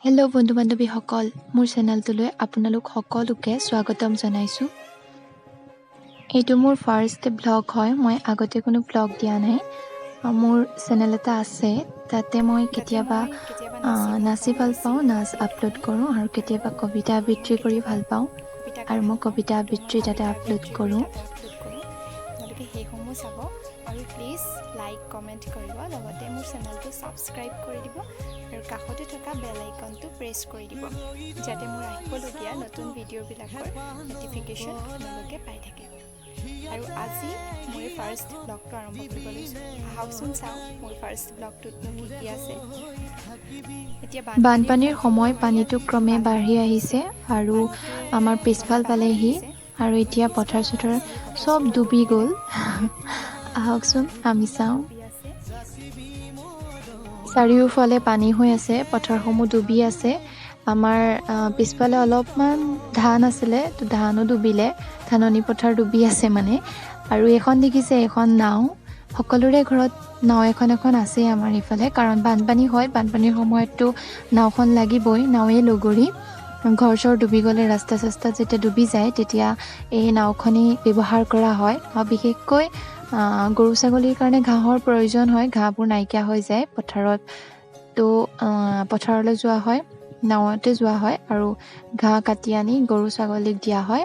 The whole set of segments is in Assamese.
হেল্ল' বন্ধু বান্ধৱীসকল, মোৰ চেনেলটোলৈ আপোনালোক সকলোকে স্বাগতম জনাইছোঁ। এইটো মোৰ ফাৰ্ষ্ট ব্লগ হয়। মই আগতে কোনো ব্লগ দিয়া নাই। মোৰ চেনেল এটা আছে, তাতে মই কেতিয়াবা নাচি ভাল পাওঁ, নাচ আপলোড কৰোঁ আৰু কেতিয়াবা কবিতা আবৃত্তি কৰি ভাল পাওঁ আৰু মই কবিতা আবৃত্তি তাতে আপলোড কৰোঁ। আপোনালোকে সেইসমূহ চাব আৰু প্লিজ লাইক কমেণ্ট কৰিব, লগতে মোৰ চেনেলটো ছাবস্ক্ৰাইব কৰি দিব আৰু কাষতে থকা বেল আইকনটো প্ৰেছ কৰি দিব, যাতে মোৰ আহিবলগীয়া নতুন ভিডিঅ'বিলাকৰ ন'টিফিকেশ্যন আপোনালোকে পাই থাকে। আৰু আজি মোৰ ফাৰ্ষ্ট ব্লগটো আৰম্ভ কৰিব লৈছোঁ। আহকচোন চাওঁ মোৰ ফাৰ্ষ্ট ব্লগটোতনো কি কি আছে। এতিয়া বানপানীৰ সময়, পানীটো ক্ৰমে বাঢ়ি আহিছে আৰু আমাৰ পিছফাল পালেহি আৰু এতিয়া পথাৰ চথাৰ চব ডুবি গ'ল। আহকচোন আমি চাওঁ। চাৰিওফালে পানী হৈ আছে, পথাৰসমূহ ডুবি আছে। আমাৰ পিছফালে অলপমান ধান আছিলে, তো ধানো ডুবিলে, ধাননি পথাৰ ডুবি আছে মানে। আৰু এইখন দেখিছে, এখন নাও, সকলোৰে ঘৰত নাও এখন আছেই আমাৰ এইফালে, কাৰণ বানপানী হয়। বানপানীৰ সময়ততো নাওখন লাগিবই, নাওৱে লগৰী। ঘৰ চৰ ডুবি গ'লে, ৰাস্তা চাস্তাত যেতিয়া ডুবি যায়, তেতিয়া এই নাওখনেই ব্যৱহাৰ কৰা হয়। আৰু বিশেষকৈ গৰু ছাগলীৰ কাৰণে ঘাঁহৰ প্ৰয়োজন হয়, ঘাঁহবোৰ নাইকিয়া হৈ যায় পথাৰত, তো পথাৰলৈ যোৱা হয়, নাৱতে যোৱা হয় আৰু ঘাঁহ কাটি আনি গৰু ছাগলীক দিয়া হয়।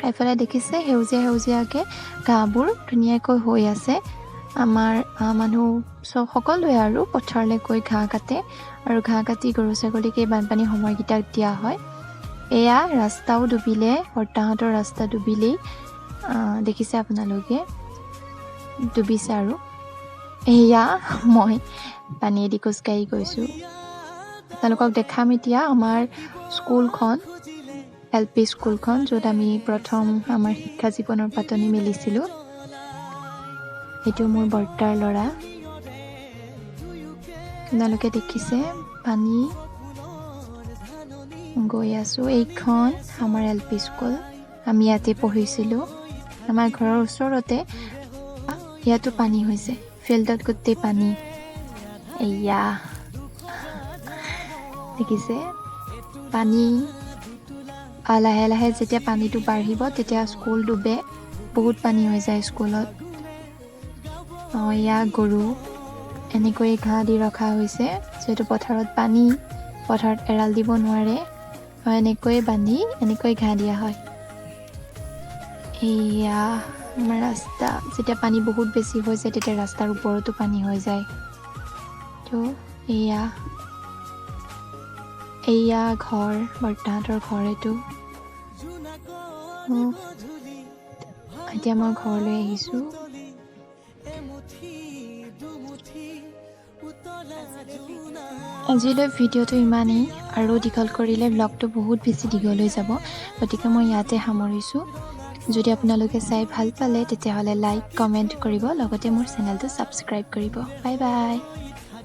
এইফালে দেখিছে সেউজীয়া সেউজীয়াকৈ ঘাঁহবোৰ ধুনীয়াকৈ হৈ আছে। আমাৰ মানুহ সকলোৱে আৰু পথাৰলৈ গৈ ঘাঁহ কাটে আৰু ঘাঁহ কাটি গৰু ছাগলীক এই বানপানী সময়কেইটাক দিয়া হয়। এয়া ৰাস্তাও ডুবিলে, বৰ্তাহঁতৰ ৰাস্তা ডুবিলেই, দেখিছে আপোনালোকে, ডুবিছে। আৰু এয়া মই পানীয়েদি খোজকাঢ়ি গৈছোঁ। আপোনালোকক দেখাম এতিয়া আমাৰ স্কুলখন, LP স্কুলখন, য'ত আমি প্ৰথম আমাৰ শিক্ষা জীৱনৰ পাতনি মেলিছিলোঁ। এইটো মোৰ বৰ্তাৰ ল'ৰা। আপোনালোকে দেখিছে পানী গৈ আছোঁ। এইখন আমাৰ LP স্কুল, আমি ইয়াতে পঢ়িছিলোঁ। আমাৰ ঘৰৰ ওচৰতে, ইয়াতো পানী হৈছে, ফিল্ডত গোটেই পানী। এয়া দেখিছে পানী, লাহে লাহে যেতিয়া পানীটো বাঢ়িব, তেতিয়া স্কুল ডুবে, বহুত পানী হৈ যায় স্কুলত। এয়া গৰু, এনেকৈ ঘাঁহ দি ৰখা হৈছে, যিহেতু পথাৰত পানী, পথাৰত এৰাল দিব নোৱাৰে, এনেকৈ বান্ধি এনেকৈ ঘাঁহ দিয়া হয়। এয়া আমাৰ ৰাস্তা, যেতিয়া পানী বহুত বেছি হৈ যায়, তেতিয়া ৰাস্তাৰ ওপৰতো পানী হৈ যায়। তো এয়া ঘৰ, বৰ্তাহঁতৰ ঘৰ এইটো। এতিয়া মই ঘৰলৈ আহিছোঁ। আজিলৈ ভিডিঅ'টো ইমানেই, আৰু দীঘল কৰিলে ব্লগটো বহুত বেছি দীঘল হৈ যাব, গতিকে মই ইয়াতে সামৰিছোঁ। যদি আপোনালোকে চাই ভাল পালে, তেতিয়াহ'লে লাইক কমেণ্ট কৰিব, লগতে মোৰ চেনেলটো ছাবস্ক্ৰাইব কৰিব। Bye bye.